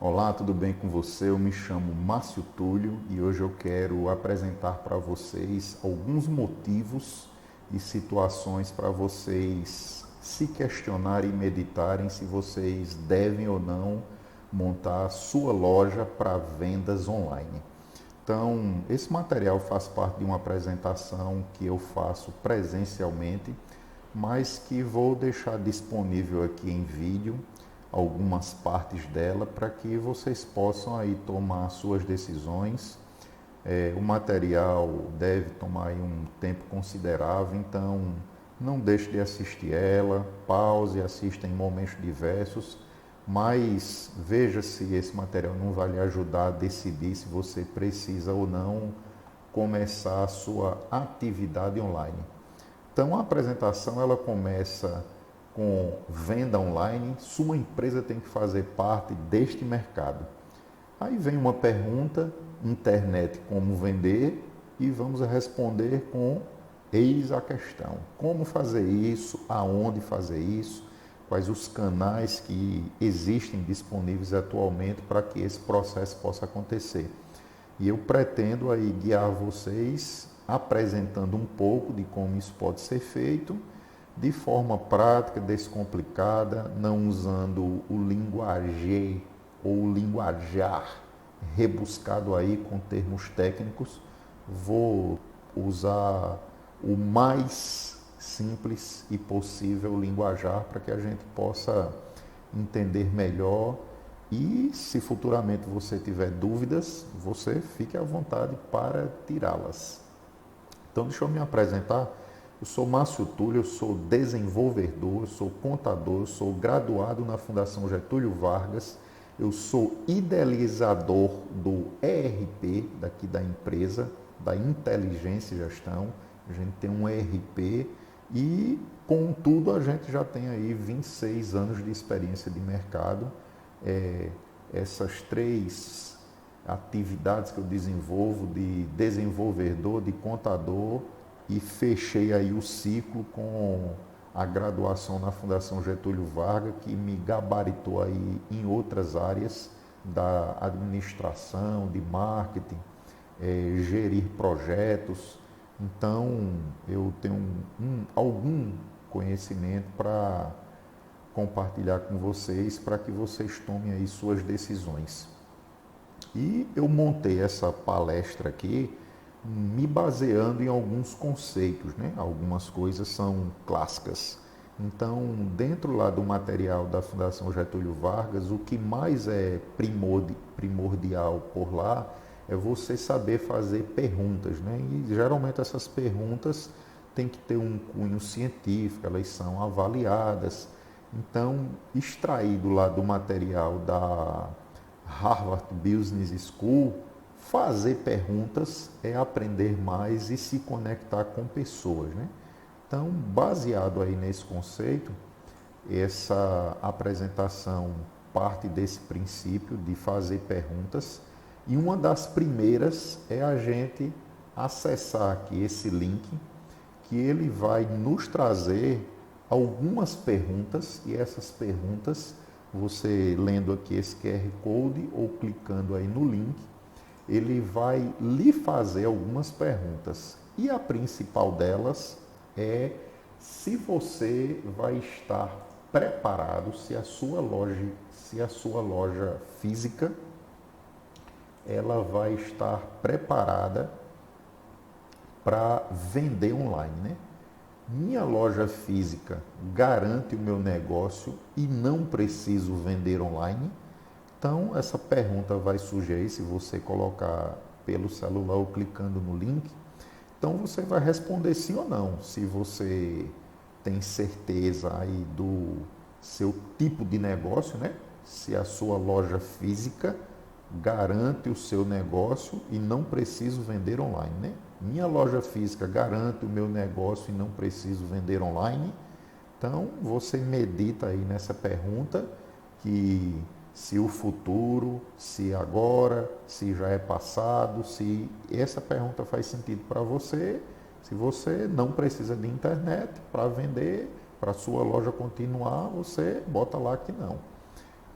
Olá, tudo bem com você? Eu me chamo Márcio Túlio e hoje eu quero apresentar para vocês alguns motivos e situações para vocês se questionarem e meditarem se vocês devem ou não montar a sua loja para vendas online. Então, esse material faz parte de uma apresentação que eu faço presencialmente, mas que vou deixar disponível aqui em vídeo algumas partes dela para que vocês possam aí tomar suas decisões. O material deve tomar aí um tempo considerável, então não deixe de assistir ela, pause, assista em momentos diversos, mas veja se esse material não vai lhe ajudar a decidir se você precisa ou não começar a sua atividade online. Então a apresentação ela começa com venda online, sua empresa tem que fazer parte deste mercado. Aí vem uma pergunta, internet como vender, e vamos responder com eis a questão. Como fazer isso, aonde fazer isso, quais os canais que existem disponíveis atualmente para que esse processo possa acontecer. E eu pretendo aí guiar vocês apresentando um pouco de como isso pode ser feito, de forma prática, descomplicada, não usando o linguajar ou o linguajar rebuscado aí com termos técnicos. Vou usar o mais simples e possível linguajar para que a gente possa entender melhor e se futuramente você tiver dúvidas, você fique à vontade para tirá-las. Então deixa eu me apresentar. Eu sou Márcio Túlio, eu sou desenvolvedor, eu sou contador, eu sou graduado na Fundação Getúlio Vargas, eu sou idealizador do ERP daqui da empresa, da Inteligência e Gestão. A gente tem um ERP e, contudo, a gente já tem aí 26 anos de experiência de mercado. Essas três atividades que eu desenvolvo de desenvolvedor, de contador, e fechei aí o ciclo com a graduação na Fundação Getúlio Vargas, que me gabaritou aí em outras áreas da administração, de marketing, gerir projetos. Então, eu tenho algum conhecimento para compartilhar com vocês, para que vocês tomem aí suas decisões. E eu montei essa palestra aqui me baseando em alguns conceitos, né? Algumas coisas são clássicas. Então, dentro lá do material da Fundação Getúlio Vargas, o que mais é primordial por lá é você saber fazer perguntas, né? E geralmente essas perguntas têm que ter um cunho científico, elas são avaliadas. Então, extraído lá do material da Harvard Business School, fazer perguntas é aprender mais e se conectar com pessoas, né? Então, baseado aí nesse conceito, essa apresentação parte desse princípio de fazer perguntas, e uma das primeiras é a gente acessar aqui esse link, que ele vai nos trazer algumas perguntas, e essas perguntas, você lendo aqui esse QR Code ou clicando aí no link, ele vai lhe fazer algumas perguntas. E a principal delas é se você vai estar preparado, se a sua loja física ela vai estar preparada para vender online, né? Minha loja física garante o meu negócio e não preciso vender online? Então, essa pergunta vai surgir aí, se você colocar pelo celular ou clicando no link. Então, você vai responder sim ou não, se você tem certeza aí do seu tipo de negócio, né? Se a sua loja física garante o seu negócio e não preciso vender online, né? Minha loja física garante o meu negócio e não preciso vender online? Então, você medita aí nessa pergunta, que se o futuro, se agora, se já é passado, se essa pergunta faz sentido para você, se você não precisa de internet para vender, para a sua loja continuar, você bota lá que não.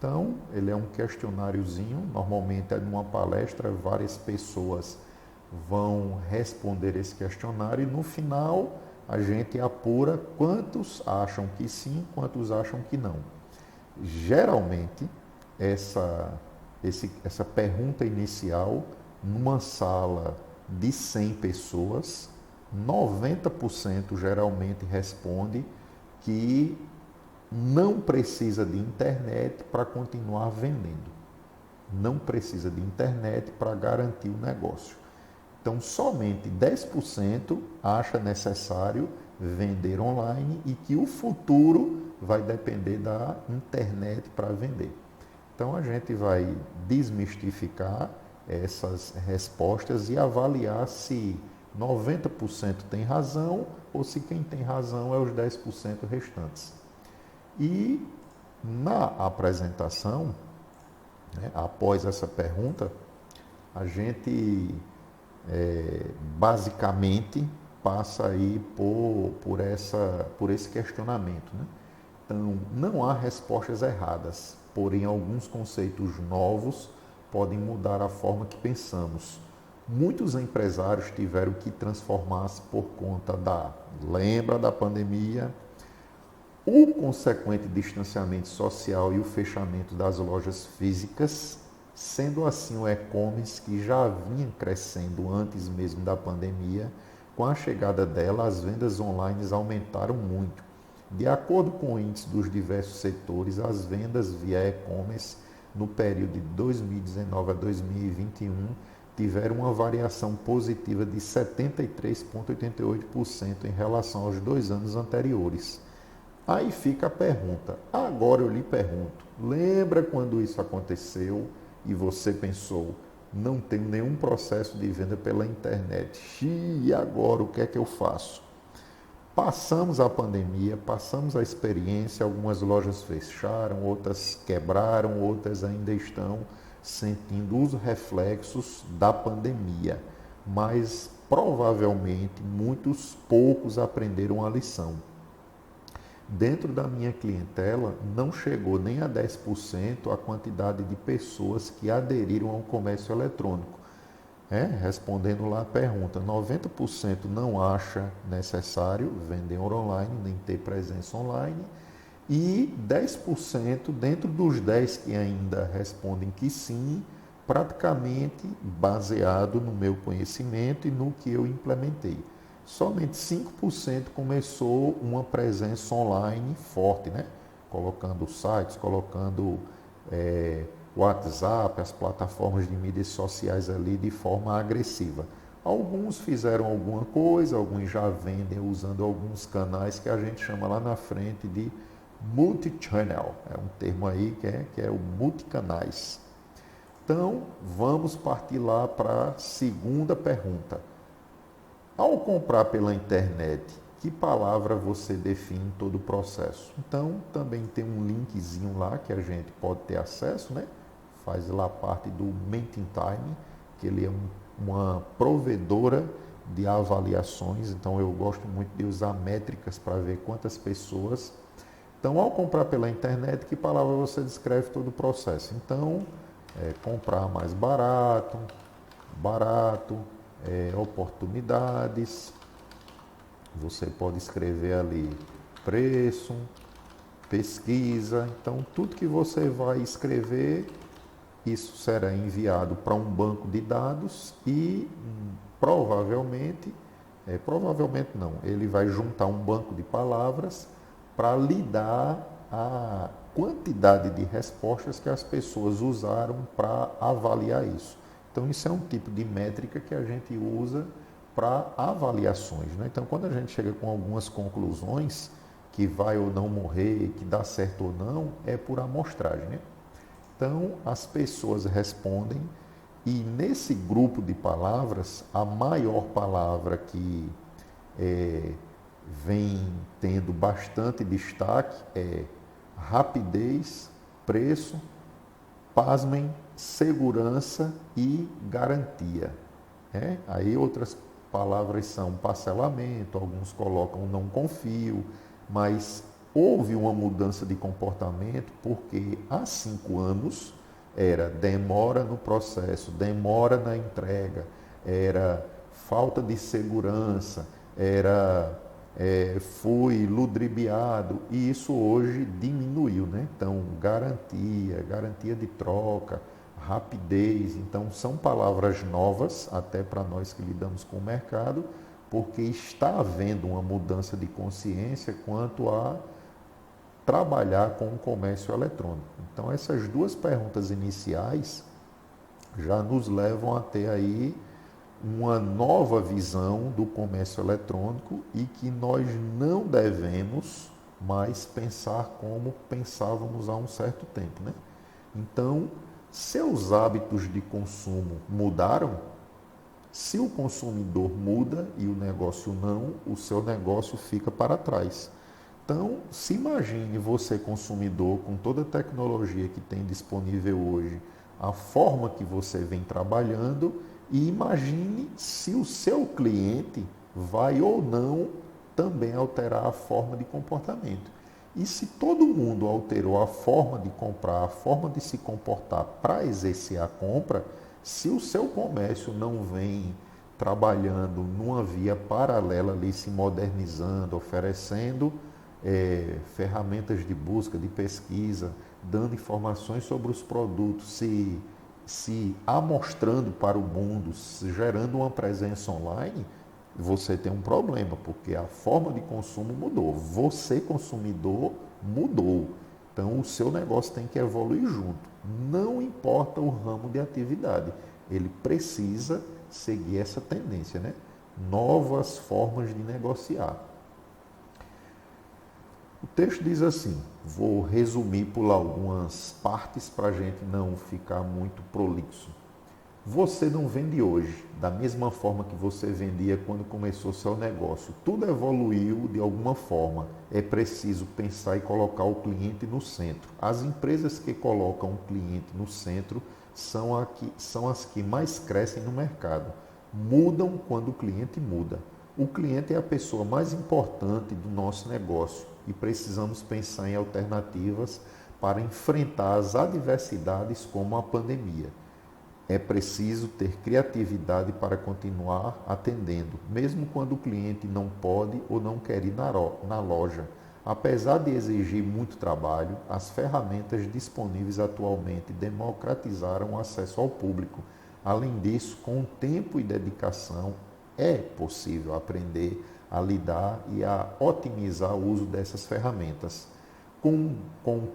Então, ele é um questionáriozinho, normalmente é numa palestra, várias pessoas vão responder esse questionário e no final a gente apura quantos acham que sim, quantos acham que não. Geralmente, essa pergunta inicial, numa sala de 100 pessoas, 90% geralmente responde que não precisa de internet para continuar vendendo. Não precisa de internet para garantir o negócio. Então, somente 10% acha necessário vender online e que o futuro vai depender da internet para vender. Então, a gente vai desmistificar essas respostas e avaliar se 90% tem razão ou se quem tem razão é os 10% restantes. E na apresentação, né, após essa pergunta, a gente basicamente passa aí por esse questionamento. Né? Então, não há respostas erradas, porém alguns conceitos novos podem mudar a forma que pensamos. Muitos empresários tiveram que transformar-se por conta lembra da pandemia, o consequente distanciamento social e o fechamento das lojas físicas. Sendo assim, o e-commerce, que já vinha crescendo antes mesmo da pandemia, com a chegada dela, as vendas online aumentaram muito. De acordo com o índice dos diversos setores, as vendas via e-commerce no período de 2019 a 2021 tiveram uma variação positiva de 73,88% em relação aos 2 anos anteriores. Aí fica a pergunta, agora eu lhe pergunto, lembra quando isso aconteceu e você pensou, não tenho nenhum processo de venda pela internet, e agora o que é que eu faço? Passamos a pandemia, passamos a experiência, algumas lojas fecharam, outras quebraram, outras ainda estão sentindo os reflexos da pandemia, mas provavelmente poucos aprenderam a lição. Dentro da minha clientela, não chegou nem a 10% a quantidade de pessoas que aderiram ao comércio eletrônico. Respondendo lá a pergunta, 90% não acha necessário vender online, nem ter presença online, e 10%, dentro dos 10 que ainda respondem que sim, praticamente baseado no meu conhecimento e no que eu implementei. Somente 5% começou uma presença online forte, né? Colocando sites, colocando WhatsApp, as plataformas de mídias sociais ali de forma agressiva. Alguns fizeram alguma coisa, alguns já vendem usando alguns canais que a gente chama lá na frente de multi-channel. É um termo aí que é o multicanais. Então, vamos partir lá para a segunda pergunta. Ao comprar pela internet, que palavra você define todo o processo? Então, também tem um linkzinho lá que a gente pode ter acesso, né? Faz lá parte do Menting Time, que ele é uma provedora de avaliações, então eu gosto muito de usar métricas para ver quantas pessoas. Então, ao comprar pela internet, que palavra você descreve todo o processo? Então, comprar mais barato, oportunidades, você pode escrever ali preço, pesquisa, então tudo que você vai escrever, isso será enviado para um banco de dados e provavelmente não, ele vai juntar um banco de palavras para lhe dar a quantidade de respostas que as pessoas usaram para avaliar isso. Então, isso é um tipo de métrica que a gente usa para avaliações. Né? Então, quando a gente chega com algumas conclusões, que vai ou não morrer, que dá certo ou não, é por amostragem. Né? Então, as pessoas respondem e nesse grupo de palavras, a maior palavra que vem tendo bastante destaque é rapidez, preço, pasmem, segurança e garantia. Aí outras palavras são parcelamento, alguns colocam não confio, mas houve uma mudança de comportamento porque há 5 anos era demora no processo, demora na entrega, era falta de segurança, era fui ludibriado, e isso hoje diminuiu, né? Então, garantia de troca, rapidez, então são palavras novas até para nós que lidamos com o mercado, porque está havendo uma mudança de consciência quanto a trabalhar com o comércio eletrônico. Então, essas duas perguntas iniciais já nos levam a ter aí uma nova visão do comércio eletrônico e que nós não devemos mais pensar como pensávamos há um certo tempo, né? Então, seus hábitos de consumo mudaram? Se o consumidor muda e o negócio não, o seu negócio fica para trás. Então, se imagine você, consumidor, com toda a tecnologia que tem disponível hoje, a forma que você vem trabalhando, e imagine se o seu cliente vai ou não também alterar a forma de comportamento. E se todo mundo alterou a forma de comprar, a forma de se comportar para exercer a compra, se o seu comércio não vem trabalhando numa via paralela ali, se modernizando, oferecendo ferramentas de busca, de pesquisa, dando informações sobre os produtos, se amostrando para o mundo, gerando uma presença online, você tem um problema, porque a forma de consumo mudou. Você, consumidor, mudou. Então, o seu negócio tem que evoluir junto. Não importa o ramo de atividade, ele precisa seguir essa tendência, né? Novas formas de negociar. O texto diz assim, vou resumir por algumas partes para a gente não ficar muito prolixo. Você não vende hoje da mesma forma que você vendia quando começou seu negócio. Tudo evoluiu de alguma forma. É preciso pensar e colocar o cliente no centro. As empresas que colocam o cliente no centro são as que mais crescem no mercado. Mudam quando o cliente muda. O cliente é a pessoa mais importante do nosso negócio e precisamos pensar em alternativas para enfrentar as adversidades como a pandemia. É preciso ter criatividade para continuar atendendo, mesmo quando o cliente não pode ou não quer ir na loja. Apesar de exigir muito trabalho, as ferramentas disponíveis atualmente democratizaram o acesso ao público. Além disso, com tempo e dedicação, é possível aprender a lidar e a otimizar o uso dessas ferramentas. Com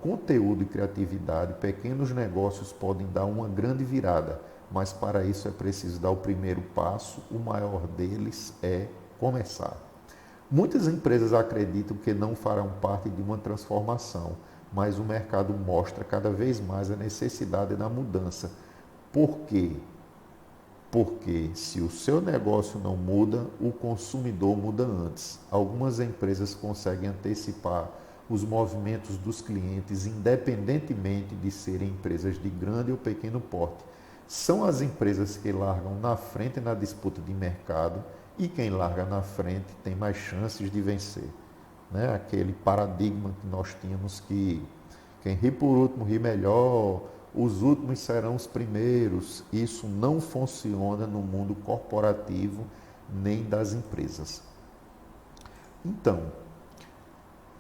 conteúdo e criatividade, pequenos negócios podem dar uma grande virada, mas para isso é preciso dar o primeiro passo, o maior deles é começar. Muitas empresas acreditam que não farão parte de uma transformação, mas o mercado mostra cada vez mais a necessidade da mudança. Por quê? Porque se o seu negócio não muda, o consumidor muda antes. Algumas empresas conseguem antecipar os movimentos dos clientes, independentemente de serem empresas de grande ou pequeno porte. São as empresas que largam na frente na disputa de mercado e quem larga na frente tem mais chances de vencer. Né? Aquele paradigma que nós tínhamos que quem ri por último ri melhor, os últimos serão os primeiros. Isso não funciona no mundo corporativo nem das empresas. Então,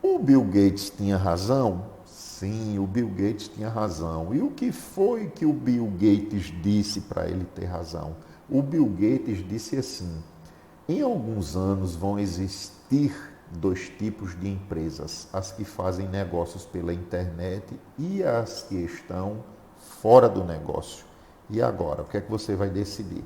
o Bill Gates tinha razão? Sim, o Bill Gates tinha razão. E o que foi que o Bill Gates disse para ele ter razão? O Bill Gates disse assim, em alguns anos vão existir 2 tipos de empresas, as que fazem negócios pela internet e as que estão fora do negócio. E agora, o que é que você vai decidir?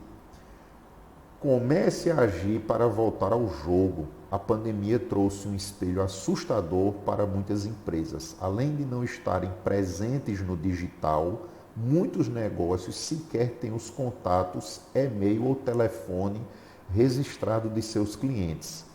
Comece a agir para voltar ao jogo. A pandemia trouxe um espelho assustador para muitas empresas. Além de não estarem presentes no digital, muitos negócios sequer têm os contatos, e-mail ou telefone registrado de seus clientes.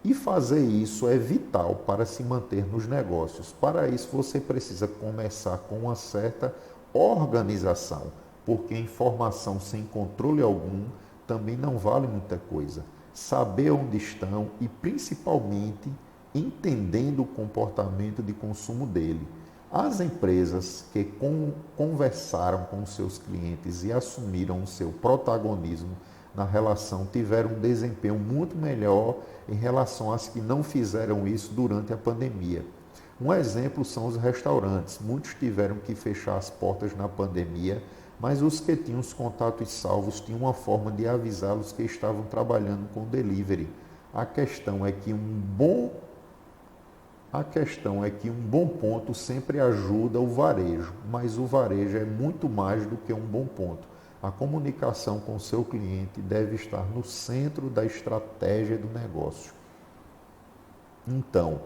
E fazer isso é vital para se manter nos negócios. Para isso, você precisa começar com uma certa organização, porque informação sem controle algum também não vale muita coisa. Saber onde estão e, principalmente, entendendo o comportamento de consumo dele. As empresas que conversaram com seus clientes e assumiram o seu protagonismo na relação tiveram um desempenho muito melhor em relação às que não fizeram isso durante a pandemia. Um exemplo são os restaurantes. Muitos tiveram que fechar as portas na pandemia, mas os que tinham os contatos salvos tinham uma forma de avisá-los que estavam trabalhando com delivery. A questão é que um bom ponto sempre ajuda o varejo, mas o varejo é muito mais do que um bom ponto. A comunicação com o seu cliente deve estar no centro da estratégia do negócio. Então,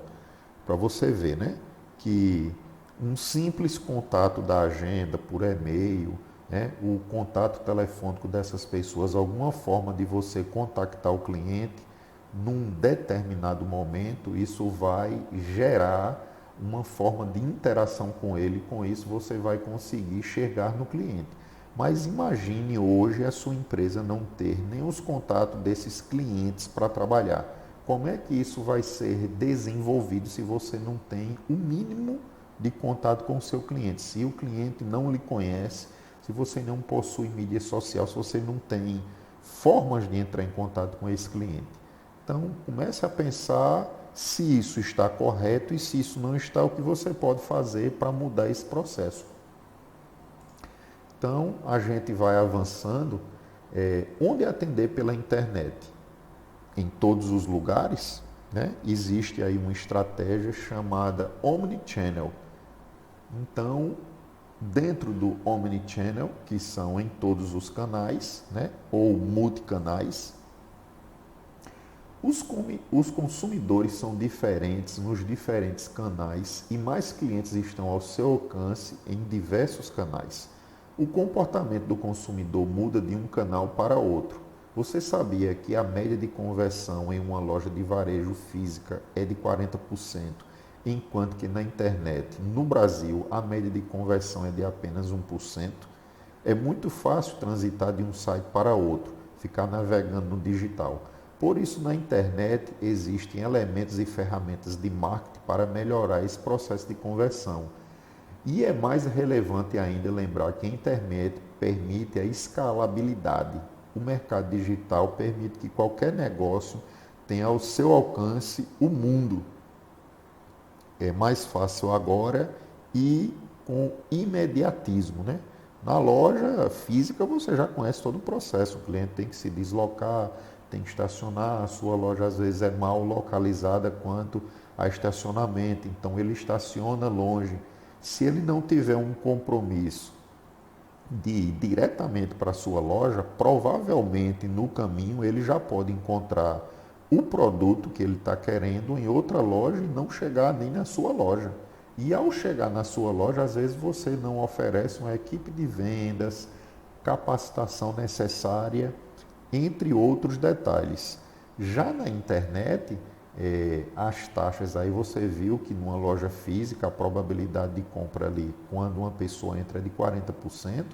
para você ver, né, que um simples contato da agenda por e-mail, né, o contato telefônico dessas pessoas, alguma forma de você contactar o cliente num determinado momento, isso vai gerar uma forma de interação com ele, com isso você vai conseguir chegar no cliente. Mas imagine hoje a sua empresa não ter nem os contatos desses clientes para trabalhar. Como é que isso vai ser desenvolvido se você não tem o mínimo de contato com o seu cliente? Se o cliente não lhe conhece, se você não possui mídia social, se você não tem formas de entrar em contato com esse cliente. Então, comece a pensar se isso está correto e se isso não está, o que você pode fazer para mudar esse processo. Então, a gente vai avançando. Onde atender pela internet? Em todos os lugares, né? Existe aí uma estratégia chamada Omnichannel. Então, dentro do Omnichannel, que são em todos os canais, né? Ou multicanais, os consumidores são diferentes nos diferentes canais e mais clientes estão ao seu alcance em diversos canais. O comportamento do consumidor muda de um canal para outro. Você sabia que a média de conversão em uma loja de varejo física é de 40%, enquanto que na internet, no Brasil, a média de conversão é de apenas 1%? É muito fácil transitar de um site para outro, ficar navegando no digital. Por isso, na internet existem elementos e ferramentas de marketing para melhorar esse processo de conversão. E é mais relevante ainda lembrar que a internet permite a escalabilidade. O mercado digital permite que qualquer negócio tenha ao seu alcance o mundo. É mais fácil agora e com imediatismo, né? Na loja física você já conhece todo o processo. O cliente tem que se deslocar, tem que estacionar, a sua loja às vezes é mal localizada quanto a estacionamento, então ele estaciona longe. Se ele não tiver um compromisso de ir diretamente para a sua loja, provavelmente no caminho ele já pode encontrar o produto que ele está querendo em outra loja e não chegar nem na sua loja. E ao chegar na sua loja, às vezes você não oferece uma equipe de vendas, capacitação necessária, entre outros detalhes. Já na internet, as taxas, aí você viu que numa loja física a probabilidade de compra ali, quando uma pessoa entra é de 40%,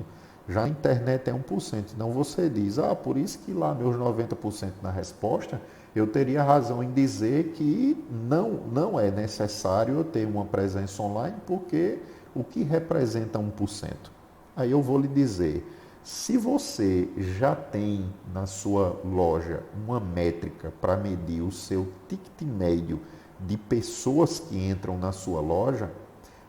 já na internet é 1%. Então você diz, por isso que lá meus 90% na resposta, eu teria razão em dizer que não é necessário eu ter uma presença online, porque o que representa 1%? Aí eu vou lhe dizer, se você já tem na sua loja uma métrica para medir o seu ticket médio de pessoas que entram na sua loja,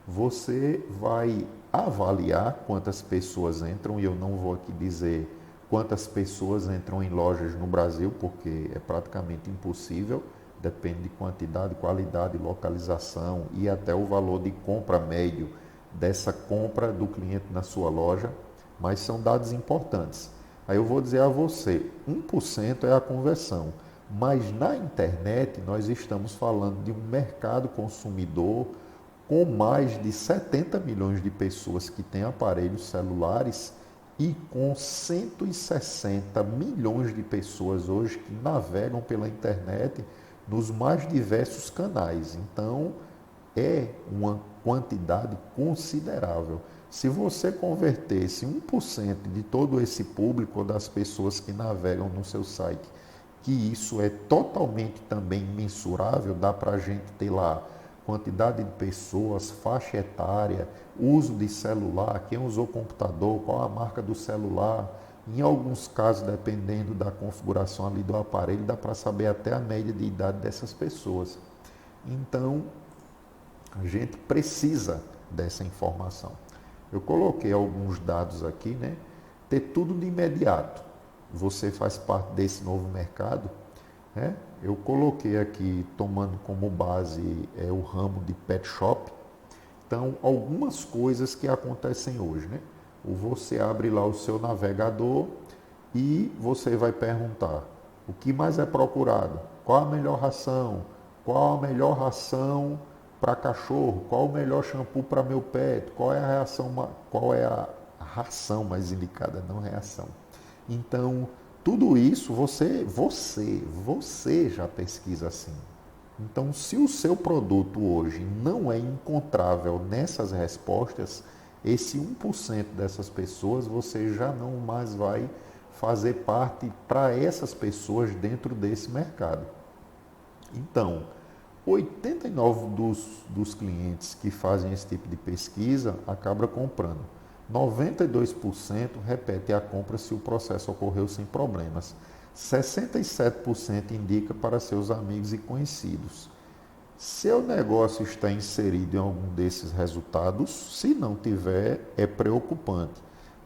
você vai avaliar quantas pessoas entram, e eu não vou aqui dizer quantas pessoas entram em lojas no Brasil, porque é praticamente impossível, depende de quantidade, qualidade, localização e até o valor de compra médio dessa compra do cliente na sua loja, mas são dados importantes. Aí eu vou dizer a você, 1% é a conversão, mas na internet nós estamos falando de um mercado consumidor com mais de 70 milhões de pessoas que têm aparelhos celulares e com 160 milhões de pessoas hoje que navegam pela internet nos mais diversos canais. Então, é uma quantidade considerável. Se você convertesse 1% de todo esse público, das pessoas que navegam no seu site, que isso é totalmente também mensurável, dá para a gente ter lá quantidade de pessoas, faixa etária, uso de celular, quem usou computador, qual a marca do celular. Em alguns casos, dependendo da configuração ali do aparelho, dá para saber até a média de idade dessas pessoas. Então, a gente precisa dessa informação. Eu coloquei alguns dados aqui, né? Ter tudo de imediato. Você faz parte desse novo mercado, né? Eu coloquei aqui, tomando como base o ramo de pet shop. Então, algumas coisas que acontecem hoje, né? Você abre lá o seu navegador e você vai perguntar o que mais é procurado, qual a melhor ração, qual a melhor ração para cachorro, qual o melhor shampoo para meu pet, qual é a ração mais indicada, não reação. Então, tudo isso você já pesquisa assim. Então, se o seu produto hoje não é encontrável nessas respostas, esse 1% dessas pessoas você já não mais vai fazer parte para essas pessoas dentro desse mercado. Então, 89% dos clientes que fazem esse tipo de pesquisa acabam comprando. 92% repete a compra se o processo ocorreu sem problemas. 67% indica para seus amigos e conhecidos. Seu negócio está inserido em algum desses resultados? Se não tiver, é preocupante,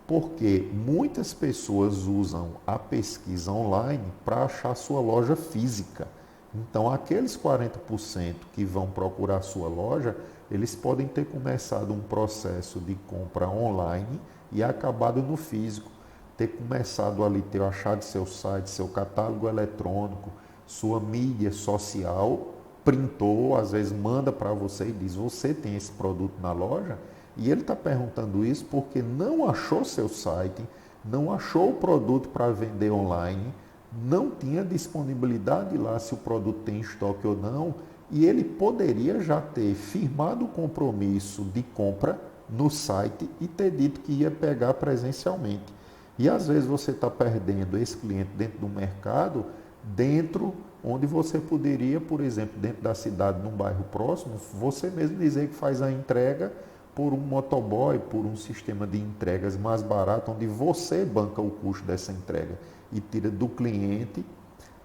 porque muitas pessoas usam a pesquisa online para achar sua loja física. Então, aqueles 40% que vão procurar sua loja, eles podem ter começado um processo de compra online e acabado no físico. Ter começado ali, ter achado seu site, seu catálogo eletrônico, sua mídia social, printou, às vezes manda para você e diz, você tem esse produto na loja? E ele está perguntando isso porque não achou seu site, não achou o produto para vender online, não tinha disponibilidade lá se o produto tem estoque ou não, e ele poderia já ter firmado o compromisso de compra no site e ter dito que ia pegar presencialmente. E às vezes você está perdendo esse cliente dentro do mercado, dentro onde você poderia, por exemplo, dentro da cidade, num bairro próximo, você mesmo dizer que faz a entrega por um motoboy, por um sistema de entregas mais barato, onde você banca o custo dessa entrega e tira do cliente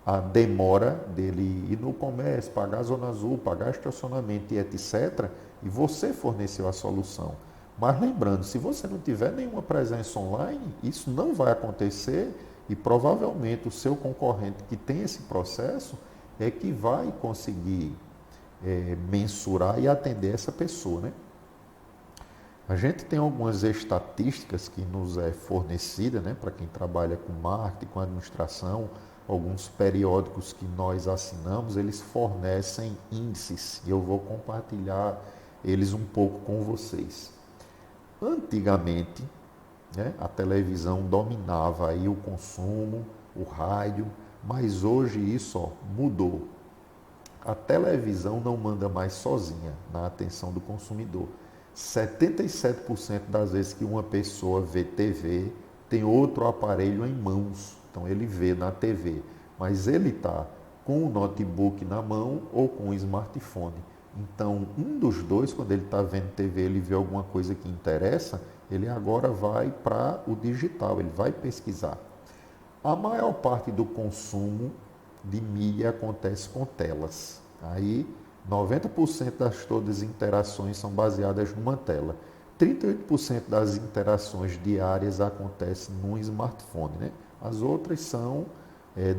a demora dele ir no comércio, pagar a zona azul, pagar estacionamento e etc. E você forneceu a solução. Mas lembrando, se você não tiver nenhuma presença online, isso não vai acontecer e provavelmente o seu concorrente que tem esse processo é que vai conseguir mensurar e atender essa pessoa, né? A gente tem algumas estatísticas que nos é fornecida, né, para quem trabalha com marketing, com administração, alguns periódicos que nós assinamos, eles fornecem índices e eu vou compartilhar eles um pouco com vocês. Antigamente, né, a televisão dominava aí o consumo, o rádio, mas hoje isso mudou. A televisão não manda mais sozinha na atenção do consumidor. 77% das vezes que uma pessoa vê TV, tem outro aparelho em mãos. Então ele vê na TV, mas ele está com o notebook na mão ou com o smartphone. Então, um dos dois, quando ele está vendo TV, ele vê alguma coisa que interessa, ele agora vai para o digital, ele vai pesquisar. A maior parte do consumo de mídia acontece com telas. Aí, 90% das todas as interações são baseadas numa tela. 38% das interações diárias acontecem num smartphone, né? As outras são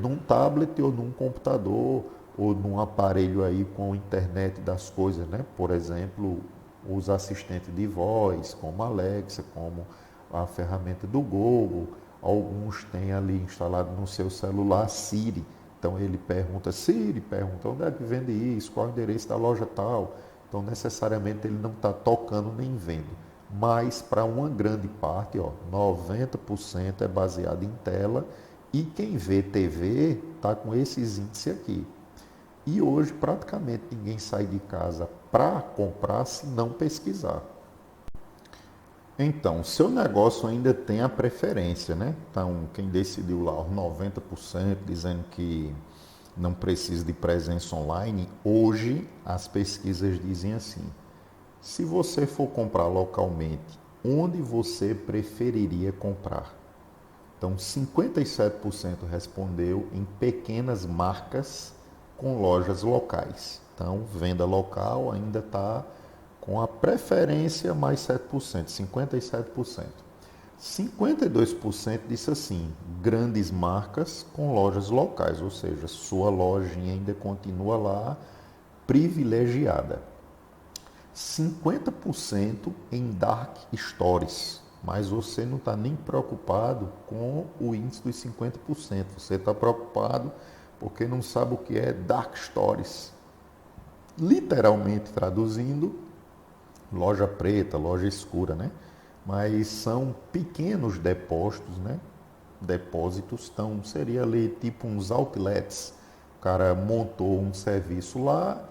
num tablet ou num computador ou num aparelho aí com a internet das coisas, né? Por exemplo, os assistentes de voz, como a Alexa, como a ferramenta do Google. Alguns têm ali instalado no seu celular Siri. Então ele pergunta, Siri, pergunta onde é que vende isso, qual é o endereço da loja tal. Então necessariamente ele não está tocando nem vendo. Mas para uma grande parte, 90% é baseado em tela e quem vê TV está com esses índices aqui. E hoje praticamente ninguém sai de casa para comprar se não pesquisar. Então, seu negócio ainda tem a preferência, né? Então, quem decidiu lá os 90%, dizendo que não precisa de presença online, hoje as pesquisas dizem assim: se você for comprar localmente, onde você preferiria comprar? Então, 57% respondeu em pequenas marcas com lojas locais. Então, venda local ainda está com a preferência mais 7%, 57%. 52% disse assim, grandes marcas com lojas locais, ou seja, sua lojinha ainda continua lá privilegiada. 50% em dark stories, mas você não está nem preocupado com o índice dos 50%. Você está preocupado porque não sabe o que é dark stories. Literalmente traduzindo, loja preta, loja escura, né? Mas são pequenos depósitos, né? Depósitos, então seria ali tipo uns outlets. O cara montou um serviço lá,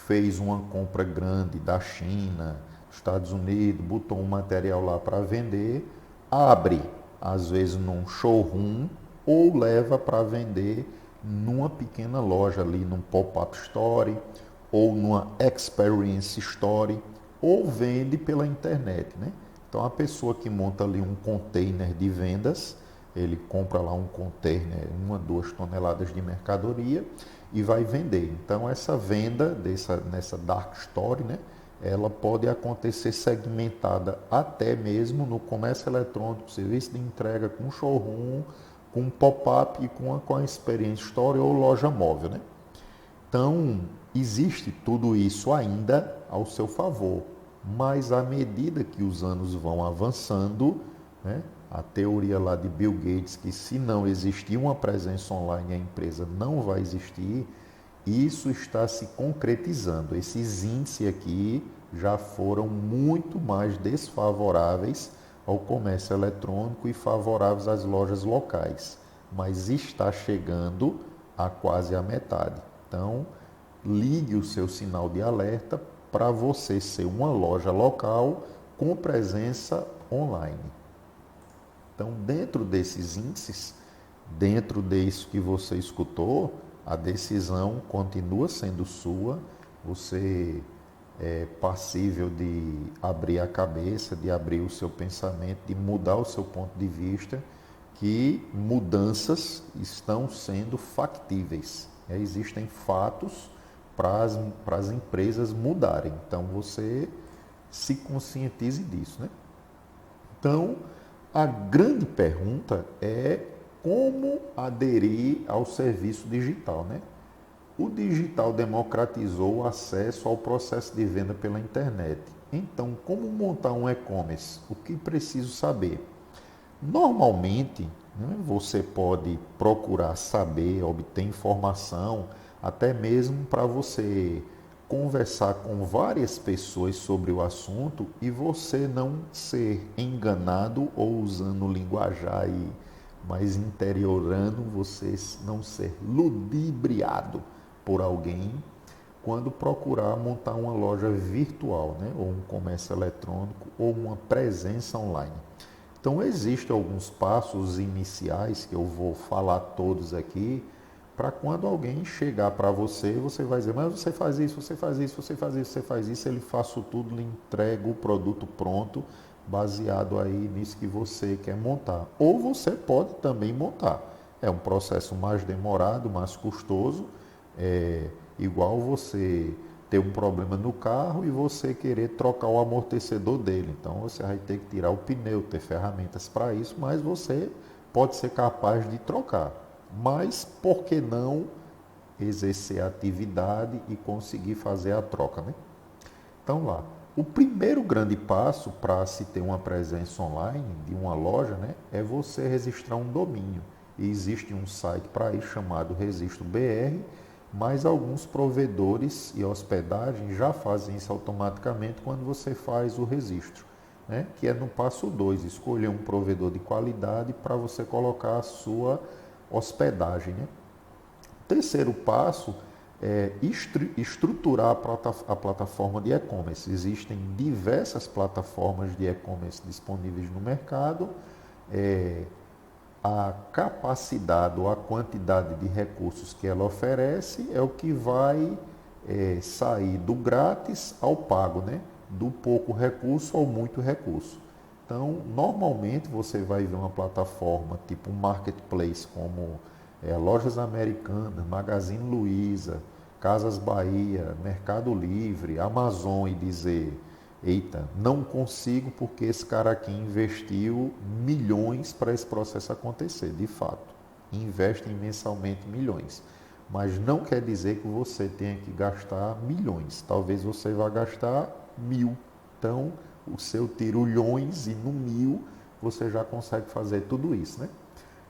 fez uma compra grande da China, Estados Unidos, botou um material lá para vender, abre, às vezes num showroom, ou leva para vender numa pequena loja ali, num pop-up store, ou numa experience store, ou vende pela internet, né? Então a pessoa que monta ali um container de vendas, ele compra lá um container, 2 toneladas de mercadoria e vai vender. Então essa venda nessa dark store, né, ela pode acontecer segmentada até mesmo no comércio eletrônico, serviço de entrega com showroom, com pop-up e com a experience store ou loja móvel, né? Então, existe tudo isso ainda ao seu favor, mas à medida que os anos vão avançando, né, a teoria lá de Bill Gates, que se não existir uma presença online, a empresa não vai existir, isso está se concretizando. Esses índices aqui já foram muito mais desfavoráveis ao comércio eletrônico e favoráveis às lojas locais, mas está chegando a quase a metade. Então, ligue o seu sinal de alerta para você ser uma loja local com presença online. Então, dentro desses índices, dentro disso que você escutou, a decisão continua sendo sua. Você é passível de abrir a cabeça, de abrir o seu pensamento, de mudar o seu ponto de vista, que mudanças estão sendo factíveis. Existem fatos para as empresas mudarem. Então você se conscientize disso, né? Então a grande pergunta é como aderir ao serviço digital, né? O digital democratizou o acesso ao processo de venda pela internet. Então, como montar um e-commerce? O que preciso saber? Normalmente, né, você pode procurar saber, obter informação, até mesmo para você conversar com várias pessoas sobre o assunto e você não ser enganado ou usando linguajar mas interiorando, você não ser ludibriado por alguém quando procurar montar uma loja virtual, né? Ou um comércio eletrônico, ou uma presença online. Então, existem alguns passos iniciais, que eu vou falar todos aqui, para quando alguém chegar para você, você vai dizer, mas você faz isso, você faz isso, você faz isso, você faz isso, ele faço tudo, lhe entrega o produto pronto, baseado aí nisso que você quer montar. Ou você pode também montar. É um processo mais demorado, mais custoso, igual você ter um problema no carro e você querer trocar o amortecedor dele. Então você vai ter que tirar o pneu, ter ferramentas para isso, mas você pode ser capaz de trocar. Mas por que não exercer a atividade e conseguir fazer a troca, né? Então lá, o primeiro grande passo para se ter uma presença online de uma loja, né, é você registrar um domínio. E existe um site para isso chamado Registro BR, mas alguns provedores e hospedagem já fazem isso automaticamente quando você faz o registro, né, que é no passo 2, escolher um provedor de qualidade para você colocar a sua hospedagem, né? O terceiro passo estruturar a plataforma de e-commerce. Existem diversas plataformas de e-commerce disponíveis no mercado. A capacidade ou a quantidade de recursos que ela oferece é o que vai sair do grátis ao pago, né? Do pouco recurso ao muito recurso. Então, normalmente você vai ver uma plataforma tipo um marketplace como Lojas Americanas, Magazine Luiza, Casas Bahia, Mercado Livre, Amazon e dizer: eita, não consigo porque esse cara aqui investiu milhões para esse processo acontecer. De fato, investem mensalmente milhões. Mas não quer dizer que você tenha que gastar milhões. Talvez você vá gastar 1.000. Então, o seu trilhões e no 1.000 você já consegue fazer tudo isso, né?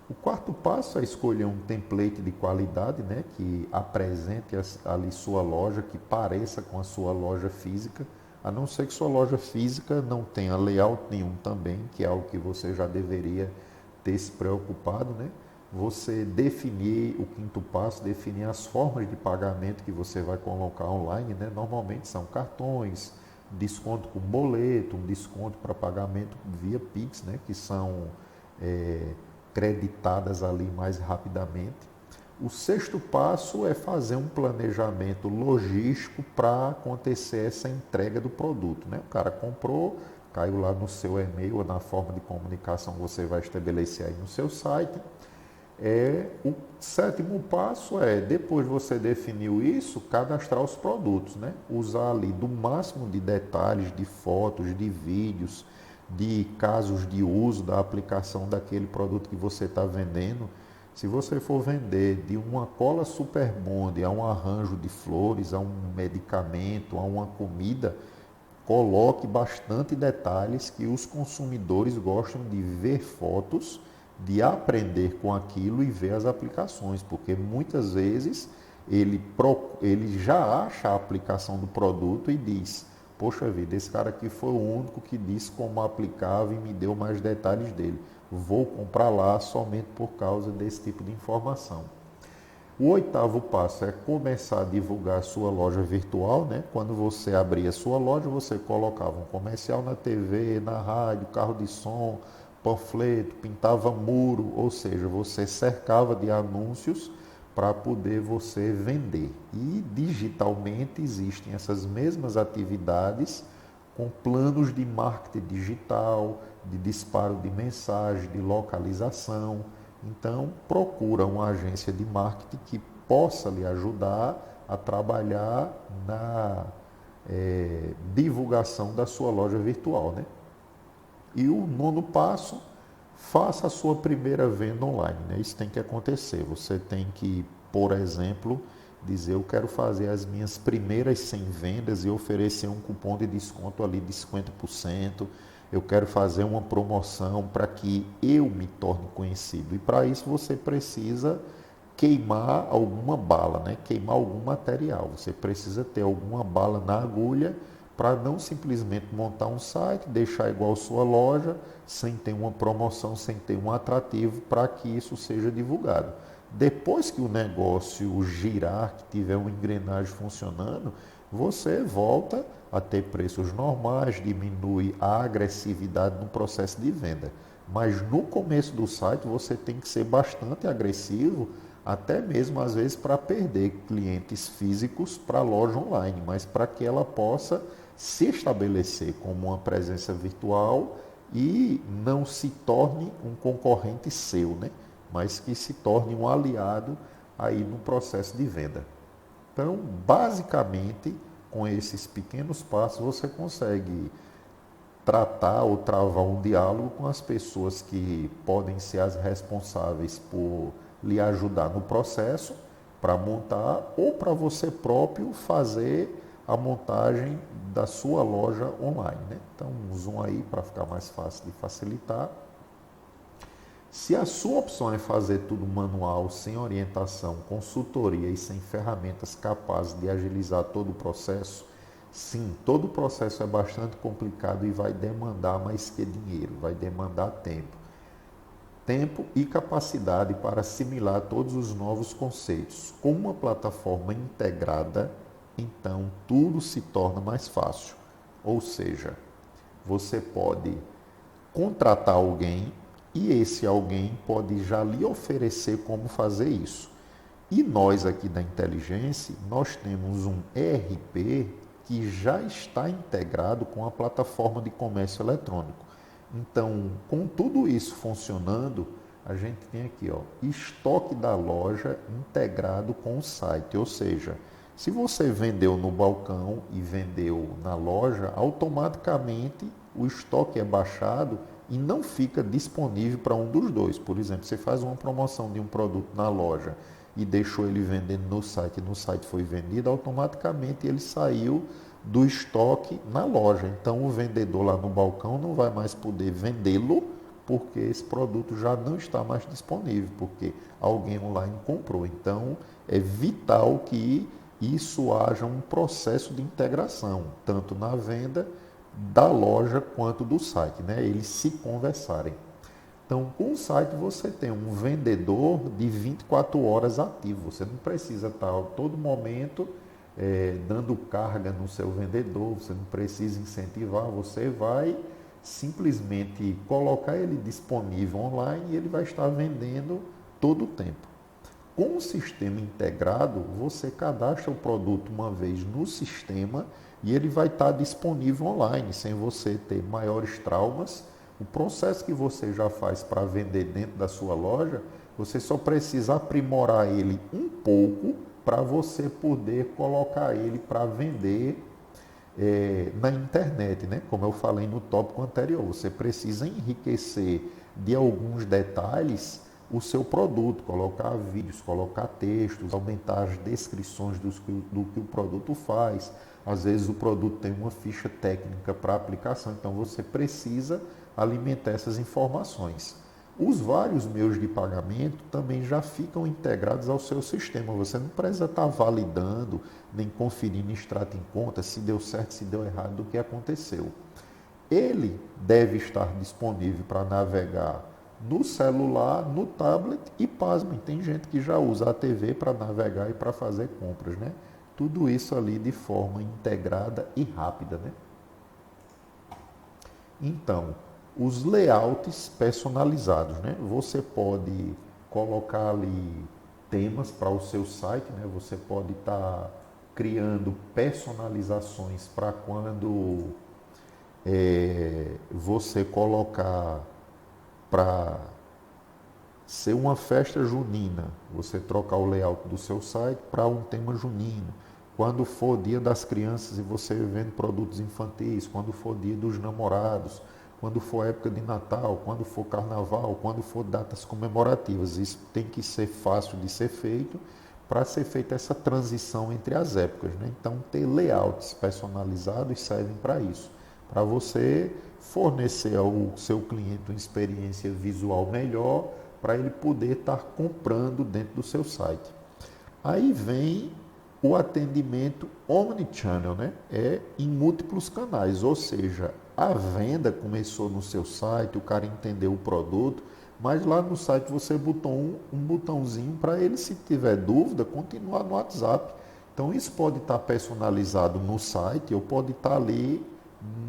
O quarto passo é escolher um template de qualidade, né, que apresente ali sua loja, que pareça com a sua loja física, a não ser que sua loja física não tenha layout nenhum também, que é algo que você já deveria ter se preocupado, né? Você definir o quinto passo, definir as formas de pagamento que você vai colocar online, né? Normalmente são cartões, desconto com boleto, um desconto para pagamento via Pix, né? Que são creditadas ali mais rapidamente. O sexto passo é fazer um planejamento logístico para acontecer essa entrega do produto, né? O cara comprou, caiu lá no seu e-mail ou na forma de comunicação que você vai estabelecer aí no seu site. O sétimo passo é, depois você definiu isso, cadastrar os produtos, né? Usar ali do máximo de detalhes, de fotos, de vídeos, de casos de uso da aplicação daquele produto que você está vendendo. Se você for vender de uma cola Super Bond a um arranjo de flores, a um medicamento, a uma comida, coloque bastante detalhes que os consumidores gostam de ver fotos, de aprender com aquilo e ver as aplicações, porque muitas vezes ele já acha a aplicação do produto e diz: poxa vida, esse cara aqui foi o único que disse como aplicava e me deu mais detalhes dele. Vou comprar lá somente por causa desse tipo de informação. O oitavo passo é começar a divulgar a sua loja virtual, né? Quando você abria a sua loja, você colocava um comercial na TV, na rádio, carro de som, panfleto, pintava muro, ou seja, você cercava de anúncios para poder você vender. E digitalmente existem essas mesmas atividades com planos de marketing digital, de disparo de mensagem, de localização. Então, procura uma agência de marketing que possa lhe ajudar a trabalhar na divulgação da sua loja virtual, né? E o nono passo, faça a sua primeira venda online, né? Isso tem que acontecer. Você tem que, por exemplo, dizer: eu quero fazer as minhas primeiras 100 vendas e oferecer um cupom de desconto ali de 50%. Eu quero fazer uma promoção para que eu me torne conhecido. E para isso você precisa queimar alguma bala, né? Queimar algum material. Você precisa ter alguma bala na agulha para não simplesmente montar um site, deixar igual sua loja, sem ter uma promoção, sem ter um atrativo para que isso seja divulgado. Depois que o negócio girar, que tiver uma engrenagem funcionando, você volta a ter preços normais, diminui a agressividade no processo de venda. Mas no começo do site você tem que ser bastante agressivo, até mesmo às vezes para perder clientes físicos para a loja online, mas para que ela possa se estabelecer como uma presença virtual e não se torne um concorrente seu, né? Mas que se torne um aliado aí no processo de venda. Então, basicamente, com esses pequenos passos, você consegue tratar ou travar um diálogo com as pessoas que podem ser as responsáveis por lhe ajudar no processo para montar, ou para você próprio fazer a montagem da sua loja online, né? Então, um zoom aí para ficar mais fácil de facilitar. Se a sua opção é fazer tudo manual, sem orientação, consultoria e sem ferramentas capazes de agilizar todo o processo, sim, todo o processo é bastante complicado e vai demandar mais que dinheiro, vai demandar tempo. tempo e capacidade para assimilar todos os novos conceitos. Com uma plataforma integrada, então tudo se torna mais fácil. Ou seja, você pode contratar alguém e esse alguém pode já lhe oferecer como fazer isso. E nós aqui da Inteligência, nós temos um ERP que já está integrado com a plataforma de comércio eletrônico. Então, com tudo isso funcionando, a gente tem aqui, ó, estoque da loja integrado com o site. Ou seja, se você vendeu no balcão e vendeu na loja, automaticamente o estoque é baixado e não fica disponível para um dos dois. Por exemplo, você faz uma promoção de um produto na loja e deixou ele vendendo no site foi vendido, automaticamente ele saiu do estoque na loja. Então o vendedor lá no balcão não vai mais poder vendê-lo, porque esse produto já não está mais disponível, porque alguém online comprou. Então é vital que isso haja um processo de integração, tanto na venda da loja quanto do site, né? Eles se conversarem. Então, com o site você tem um vendedor de 24 horas ativo. Você não precisa estar a todo momento dando carga no seu vendedor, você não precisa incentivar, você vai simplesmente colocar ele disponível online e ele vai estar vendendo todo o tempo. Com o sistema integrado, você cadastra o produto uma vez no sistema e ele vai estar disponível online, sem você ter maiores traumas. O processo que você já faz para vender dentro da sua loja, você só precisa aprimorar ele um pouco para você poder colocar ele para vender na internet, né? Como eu falei no tópico anterior, você precisa enriquecer de alguns detalhes o seu produto, colocar vídeos, colocar textos, aumentar as descrições do que o produto faz. Às vezes o produto tem uma ficha técnica para aplicação, então você precisa alimentar essas informações. Os vários meios de pagamento também já ficam integrados ao seu sistema. Você não precisa estar validando, nem conferindo extrato em conta se deu certo, se deu errado, do que aconteceu. Ele deve estar disponível para navegar no celular, no tablet e, pasmem, tem gente que já usa a TV para navegar e para fazer compras, né? Tudo isso ali de forma integrada e rápida, né? Então, os layouts personalizados, né? Você pode colocar ali temas para o seu site, né? Você pode estar criando personalizações para quando você colocar para ser uma festa junina, você trocar o layout do seu site para um tema junino. Quando for dia das crianças e você vende produtos infantis, quando for dia dos namorados, quando for época de Natal, quando for carnaval, quando for datas comemorativas. Isso tem que ser fácil de ser feito para ser feita essa transição entre as épocas, né? Então, ter layouts personalizados servem para isso, para você fornecer ao seu cliente uma experiência visual melhor, para ele poder estar comprando dentro do seu site. Aí vem o atendimento omnichannel, né? É em múltiplos canais, ou seja, a venda começou no seu site, o cara entendeu o produto, mas lá no site você botou um botãozinho para ele, se tiver dúvida, continuar no WhatsApp. Então isso pode estar personalizado no site ou pode estar ali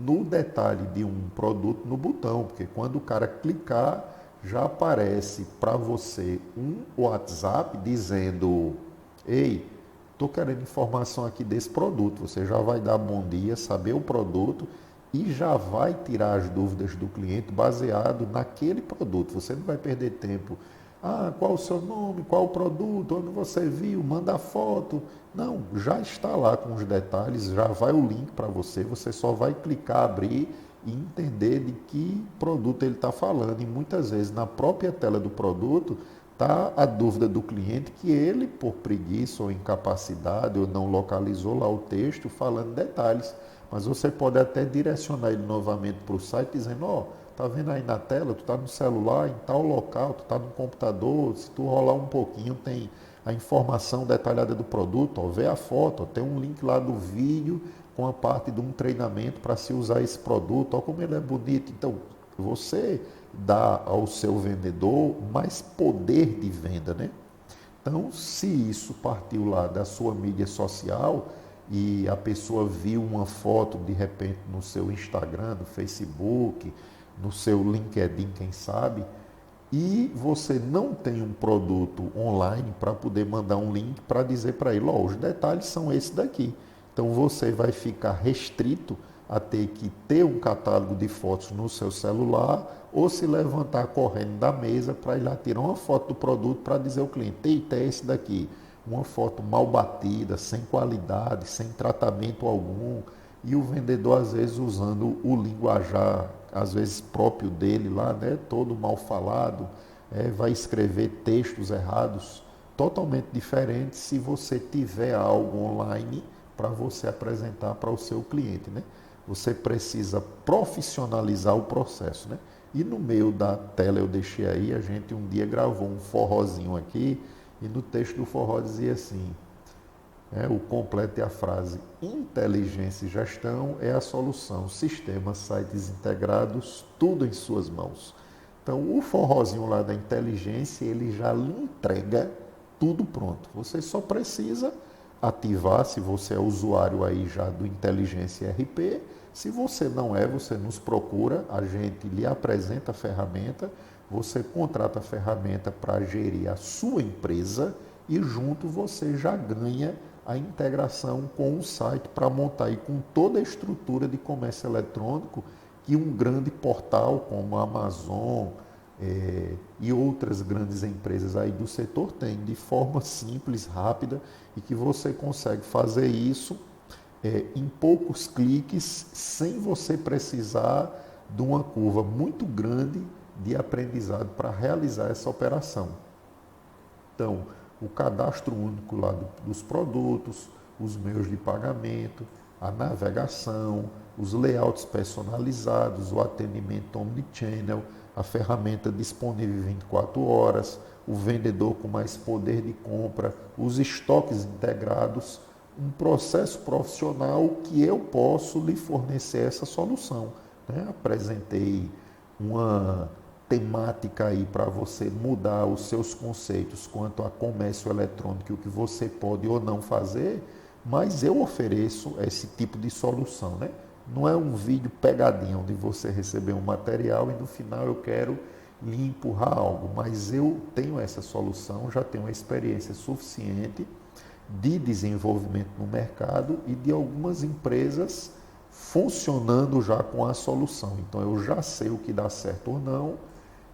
no detalhe de um produto no botão, porque quando o cara clicar, já aparece para você um WhatsApp dizendo: ei, estou querendo informação aqui desse produto. Você já vai dar bom dia, saber o produto e já vai tirar as dúvidas do cliente baseado naquele produto. Você não vai perder tempo. Ah, qual o seu nome, qual o produto, onde você viu, manda foto. Não, já está lá com os detalhes, já vai o link para você, você só vai clicar, abrir e entender de que produto ele está falando. E muitas vezes na própria tela do produto está a dúvida do cliente que ele, por preguiça ou incapacidade, ou não localizou lá o texto falando detalhes. Mas você pode até direcionar ele novamente para o site dizendo: ó, tá vendo aí na tela, tu está no celular, em tal local, tu está no computador, se tu rolar um pouquinho tem a informação detalhada do produto, ó, vê a foto, ó, tem um link lá do vídeo com a parte de um treinamento para se usar esse produto, ó como ele é bonito. Então, Você dá ao seu vendedor mais poder de venda, né? Então, se isso partiu lá da sua mídia social e a pessoa viu uma foto de repente no seu Instagram, no Facebook, no seu LinkedIn, quem sabe, e você não tem um produto online para poder mandar um link para dizer para ele, ó, os detalhes são esses daqui. Então você vai ficar restrito a ter que ter um catálogo de fotos no seu celular ou se levantar correndo da mesa para ir lá tirar uma foto do produto para dizer ao cliente, eita, é esse daqui. Uma foto mal batida, sem qualidade, sem tratamento algum. E o vendedor, às vezes, usando o linguajar, às vezes, próprio dele lá, né? Todo mal falado, vai escrever textos errados, totalmente diferentes se você tiver algo online para você apresentar para o seu cliente, né? Você precisa profissionalizar o processo, né? E no meio da tela eu deixei aí, a gente um dia gravou um forrozinho aqui, e no texto do forró dizia assim, o completo é a frase, inteligência e gestão é a solução, sistemas, sites integrados, tudo em suas mãos. Então, o forrozinho lá da inteligência, ele já lhe entrega tudo pronto. Você só precisa ativar, se você é usuário aí já do Inteligência RP. Se você não é, você nos procura, a gente lhe apresenta a ferramenta, você contrata a ferramenta para gerir a sua empresa e junto você já ganha a integração com o site para montar aí com toda a estrutura de comércio eletrônico que um grande portal como a Amazon e outras grandes empresas aí do setor tem, de forma simples, rápida, e que você consegue fazer isso em poucos cliques, sem você precisar de uma curva muito grande de aprendizado para realizar essa operação. Então, o cadastro único lá dos produtos, os meios de pagamento, a navegação, os layouts personalizados, o atendimento omnichannel, a ferramenta disponível 24 horas, o vendedor com mais poder de compra, os estoques integrados, um processo profissional que eu posso lhe fornecer essa solução, né? Apresentei uma temática aí para você mudar os seus conceitos quanto a comércio eletrônico e o que você pode ou não fazer, mas eu ofereço esse tipo de solução, né? Não é um vídeo pegadinho onde você receber um material e no final eu quero lhe empurrar algo, mas eu tenho essa solução, já tenho uma experiência suficiente de desenvolvimento no mercado e de algumas empresas funcionando já com a solução. Então eu já sei o que dá certo ou não,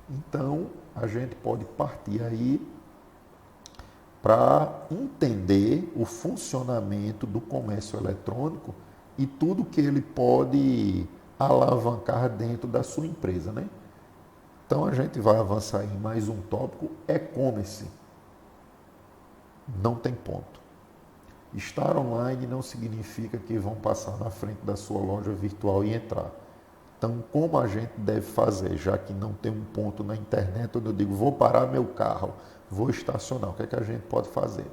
então a gente pode partir aí para entender o funcionamento do comércio eletrônico e tudo que ele pode alavancar dentro da sua empresa, né? Então a gente vai avançar em mais um tópico, e-commerce. Não tem ponto. Estar online não significa que vão passar na frente da sua loja virtual e entrar. Então, como a gente deve fazer, já que não tem um ponto na internet onde eu digo, vou parar meu carro, vou estacionar, o que é que a gente pode fazer?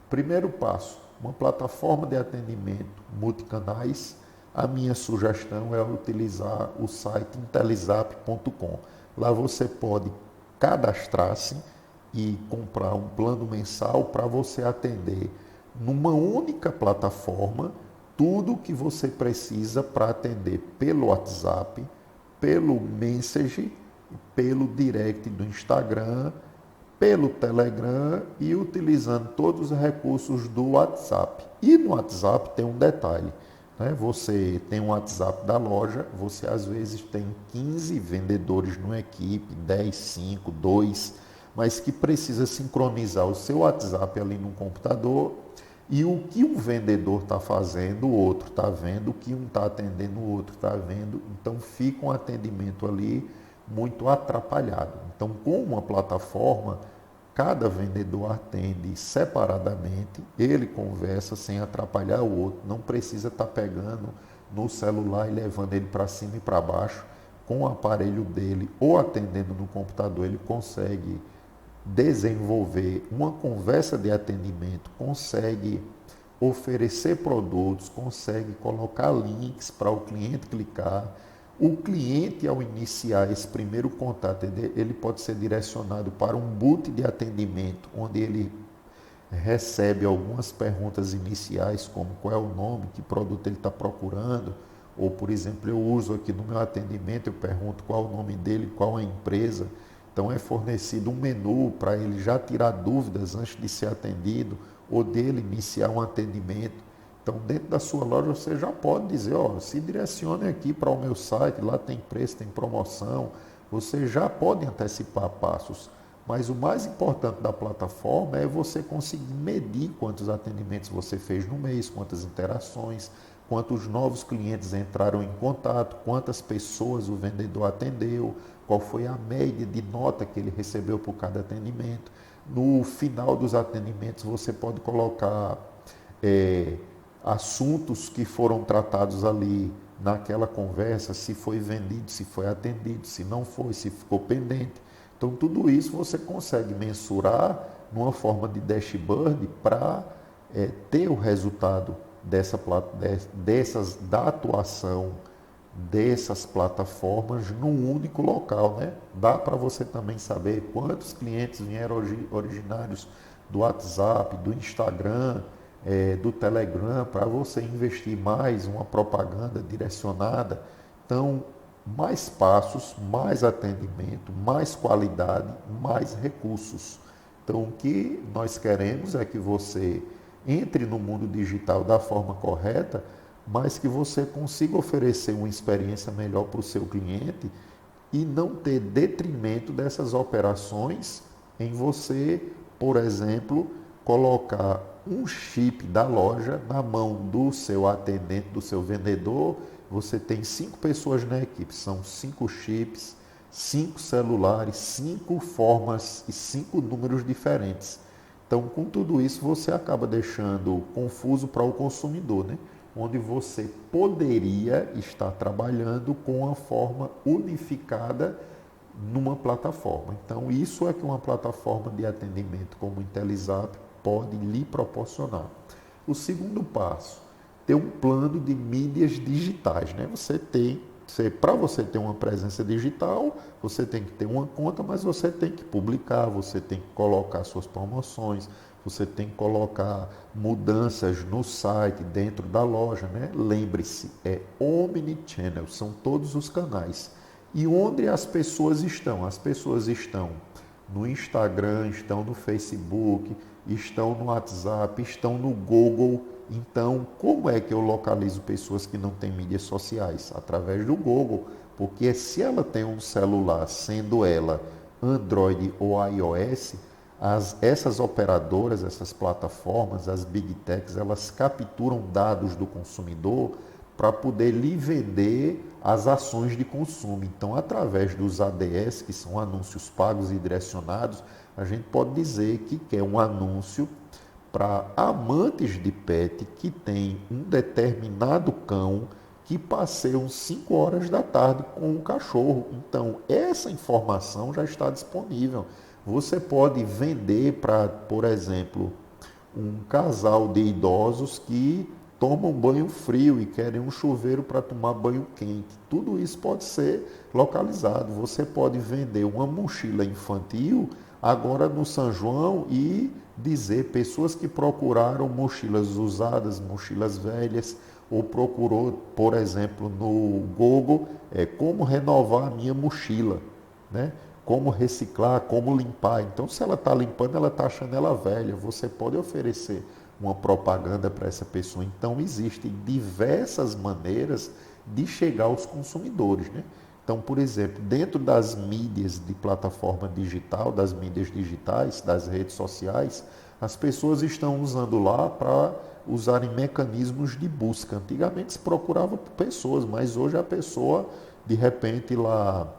Primeiro passo, uma plataforma de atendimento multicanais. A minha sugestão é utilizar o site intelizap.com. Lá você pode cadastrar-se e comprar um plano mensal para você atender numa única plataforma tudo o que você precisa para atender pelo WhatsApp, pelo Message, pelo direct do Instagram, pelo Telegram e utilizando todos os recursos do WhatsApp. E no WhatsApp tem um detalhe, né? Você tem um WhatsApp da loja, você às vezes tem 15 vendedores numa equipe, 10, 5, 2, mas que precisa sincronizar o seu WhatsApp ali no computador e o que um vendedor está fazendo, o outro está vendo, o que um está atendendo, o outro está vendo. Então fica um atendimento ali muito atrapalhado. Então, com uma plataforma, cada vendedor atende separadamente, ele conversa sem atrapalhar o outro, não precisa estar pegando no celular e levando ele para cima e para baixo. Com o aparelho dele ou atendendo no computador, ele consegue desenvolver uma conversa de atendimento, consegue oferecer produtos, consegue colocar links para o cliente clicar, O cliente, ao iniciar esse primeiro contato, ele pode ser direcionado para um boot de atendimento, onde ele recebe algumas perguntas iniciais, como qual é o nome, que produto ele está procurando, ou, por exemplo, eu uso aqui no meu atendimento, eu pergunto qual é o nome dele, qual é a empresa. Então, é fornecido um menu para ele já tirar dúvidas antes de ser atendido, ou dele iniciar um atendimento. Então, dentro da sua loja, você já pode dizer, ó, se direcione aqui para o meu site, lá tem preço, tem promoção. Você já pode antecipar passos. Mas o mais importante da plataforma é você conseguir medir quantos atendimentos você fez no mês, quantas interações, quantos novos clientes entraram em contato, quantas pessoas o vendedor atendeu, qual foi a média de nota que ele recebeu por cada atendimento. No final dos atendimentos, você pode colocar assuntos que foram tratados ali naquela conversa, se foi vendido, se foi atendido, se não foi, se ficou pendente. Então, tudo isso você consegue mensurar numa forma de dashboard para ter o resultado da atuação dessas plataformas num único local, né? Dá para você também saber quantos clientes vieram originários do WhatsApp, do Instagram, do Telegram, para você investir mais uma propaganda direcionada. Então, mais passos, mais atendimento, mais qualidade, mais recursos. Então, o que nós queremos é que você entre no mundo digital da forma correta, mas que você consiga oferecer uma experiência melhor para o seu cliente e não ter detrimento dessas operações em você, por exemplo, colocar um chip da loja na mão do seu atendente, do seu vendedor. Você tem 5 pessoas na equipe, são 5 chips, 5 celulares, 5 formas e 5 números diferentes. Então, com tudo isso, você acaba deixando confuso para o consumidor, né? Onde você poderia estar trabalhando com uma forma unificada numa plataforma. Então, isso é que uma plataforma de atendimento como o Intelizap pode lhe proporcionar. O segundo passo, ter um plano de mídias digitais, né? Para você ter uma presença digital, você tem que ter uma conta, mas você tem que publicar, você tem que colocar suas promoções, você tem que colocar mudanças no site, dentro da loja, né? Lembre-se, é omnichannel, são todos os canais. E onde as pessoas estão? As pessoas estão no Instagram, estão no Facebook, estão no WhatsApp, estão no Google. Então, como é que eu localizo pessoas que não têm mídias sociais? Através do Google, porque se ela tem um celular, sendo ela Android ou iOS, essas operadoras, essas plataformas, as Big Techs, elas capturam dados do consumidor para poder lhe vender as ações de consumo. Então, através dos ADS, que são anúncios pagos e direcionados, a gente pode dizer que quer um anúncio para amantes de pet que tem um determinado cão que passeiam 5 horas da tarde com um cachorro. Então, essa informação já está disponível. Você pode vender para, por exemplo, um casal de idosos que tomam banho frio e querem um chuveiro para tomar banho quente. Tudo isso pode ser localizado. Você pode vender uma mochila infantil agora no São João e dizer pessoas que procuraram mochilas usadas, mochilas velhas, ou procurou, por exemplo, no Google, como renovar a minha mochila, né? Como reciclar, como limpar. Então, se ela está limpando, ela está achando ela velha. Você pode oferecer uma propaganda para essa pessoa. Então, existem diversas maneiras de chegar aos consumidores, né? Então, por exemplo, dentro das mídias de plataforma digital, das mídias digitais, das redes sociais, as pessoas estão usando lá para usarem mecanismos de busca. Antigamente se procurava por pessoas, mas hoje a pessoa, de repente, lá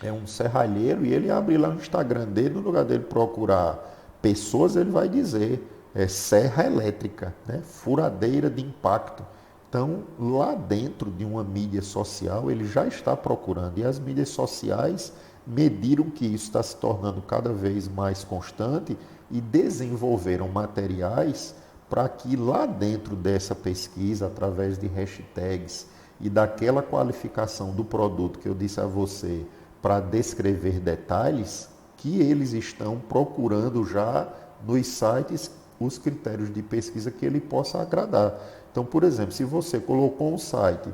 é um serralheiro e ele abre lá no Instagram dele, no lugar dele procurar pessoas, ele vai dizer serra elétrica, né? Furadeira de impacto. Então, lá dentro de uma mídia social, ele já está procurando. E as mídias sociais mediram que isso está se tornando cada vez mais constante e desenvolveram materiais para que lá dentro dessa pesquisa, através de hashtags e daquela qualificação do produto que eu disse a você para descrever detalhes, que eles estão procurando já nos sites os critérios de pesquisa que ele possa agradar. Então, por exemplo, se você colocou um site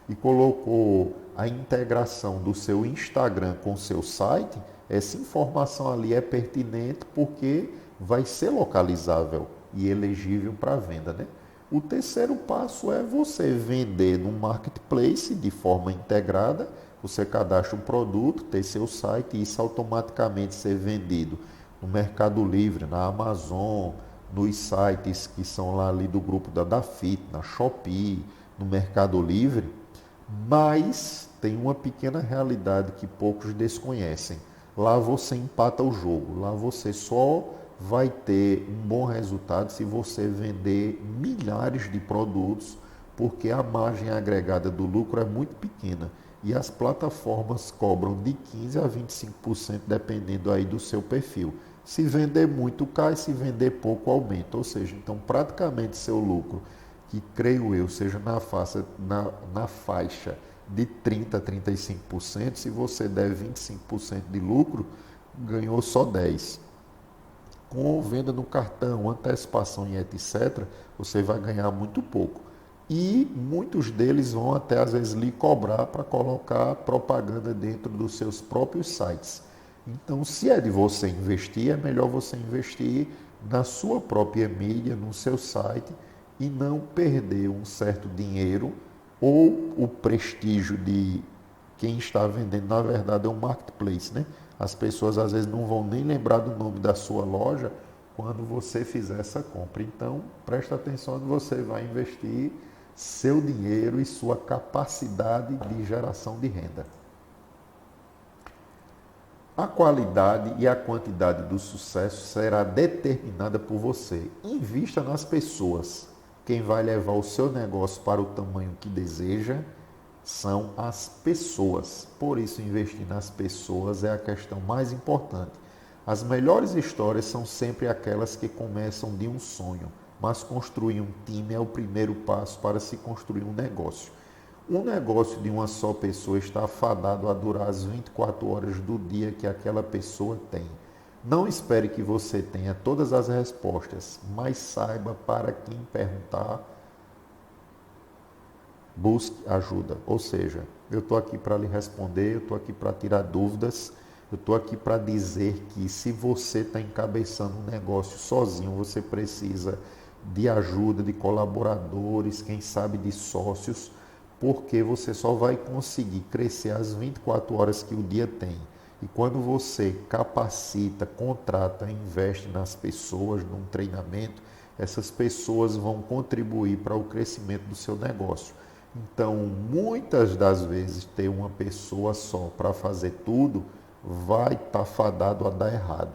e colocou a integração do seu Instagram com o seu site, essa informação ali é pertinente porque vai ser localizável e elegível para venda, né? O terceiro passo é você vender no marketplace de forma integrada. Você cadastra um produto, ter seu site e isso automaticamente ser vendido no Mercado Livre, na Amazon, nos sites que são lá ali do grupo da Dafit, na Shopee, no Mercado Livre. Mas tem uma pequena realidade que poucos desconhecem. Lá você empata o jogo, lá você só vai ter um bom resultado se você vender milhares de produtos, porque a margem agregada do lucro é muito pequena e as plataformas cobram de 15 a 25% dependendo aí do seu perfil. Se vender muito cai, se vender pouco aumenta, ou seja, então praticamente seu lucro, que creio eu seja na faixa de 30% a 35%, se você der 25% de lucro, ganhou só 10%. Com venda no cartão, antecipação e etc., você vai ganhar muito pouco. E muitos deles vão até às vezes lhe cobrar para colocar propaganda dentro dos seus próprios sites. Então, se é de você investir, é melhor você investir na sua própria mídia, no seu site, e não perder um certo dinheiro ou o prestígio de quem está vendendo. Na verdade, é um marketplace, né? As pessoas às vezes não vão nem lembrar do nome da sua loja quando você fizer essa compra. Então, presta atenção onde você vai investir seu dinheiro e sua capacidade de geração de renda. A qualidade e a quantidade do sucesso será determinada por você. Invista nas pessoas. Quem vai levar o seu negócio para o tamanho que deseja são as pessoas. Por isso, investir nas pessoas é a questão mais importante. As melhores histórias são sempre aquelas que começam de um sonho, mas construir um time é o primeiro passo para se construir um negócio. Um negócio de uma só pessoa está fadado a durar as 24 horas do dia que aquela pessoa tem. Não espere que você tenha todas as respostas, mas saiba para quem perguntar, busque ajuda. Ou seja, eu estou aqui para lhe responder, eu estou aqui para tirar dúvidas, eu estou aqui para dizer que se você está encabeçando um negócio sozinho, você precisa de ajuda, de colaboradores, quem sabe de sócios, porque você só vai conseguir crescer as 24 horas que o dia tem. E quando você capacita, contrata, investe nas pessoas, num treinamento, essas pessoas vão contribuir para o crescimento do seu negócio. Então, muitas das vezes, ter uma pessoa só para fazer tudo vai estar fadado a dar errado.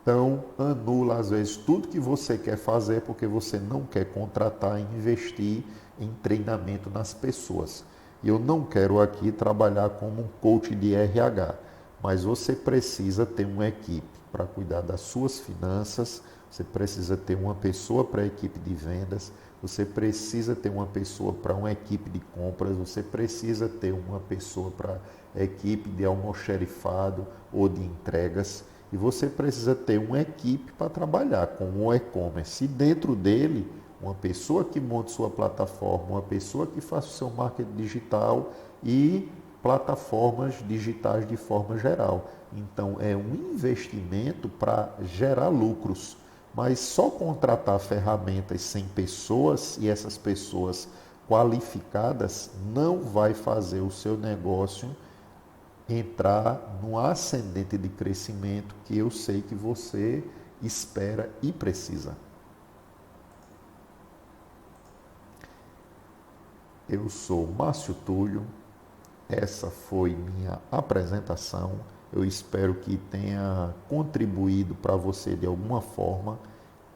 Então, anula às vezes tudo que você quer fazer porque você não quer contratar e investir em treinamento nas pessoas. E eu não quero aqui trabalhar como um coach de RH, mas você precisa ter uma equipe para cuidar das suas finanças, você precisa ter uma pessoa para a equipe de vendas, você precisa ter uma pessoa para uma equipe de compras, você precisa ter uma pessoa para a equipe de almoxerifado ou de entregas, e você precisa ter uma equipe para trabalhar com o e-commerce. E dentro dele, uma pessoa que monte sua plataforma, uma pessoa que faça o seu marketing digital e plataformas digitais de forma geral. Então, é um investimento para gerar lucros. Mas só contratar ferramentas sem pessoas e essas pessoas qualificadas não vai fazer o seu negócio entrar no ascendente de crescimento que eu sei que você espera e precisa. Eu sou Márcio Túlio, essa foi minha apresentação. Eu espero que tenha contribuído para você de alguma forma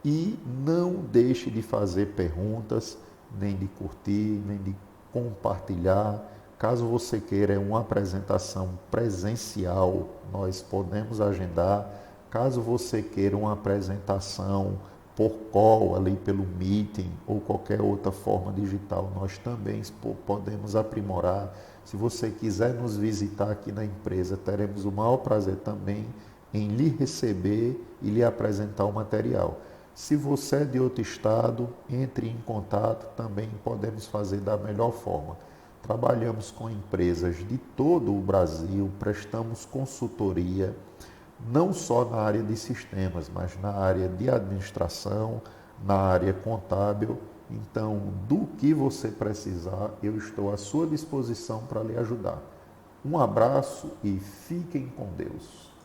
e não deixe de fazer perguntas, nem de curtir, nem de compartilhar. Caso você queira uma apresentação presencial, nós podemos agendar. Caso você queira uma apresentação por call, ali pelo Meeting ou qualquer outra forma digital, nós também podemos aprimorar. Se você quiser nos visitar aqui na empresa, teremos o maior prazer também em lhe receber e lhe apresentar o material. Se você é de outro estado, entre em contato, também podemos fazer da melhor forma. Trabalhamos com empresas de todo o Brasil, prestamos consultoria, não só na área de sistemas, mas na área de administração, na área contábil. Então, do que você precisar, eu estou à sua disposição para lhe ajudar. Um abraço e fiquem com Deus.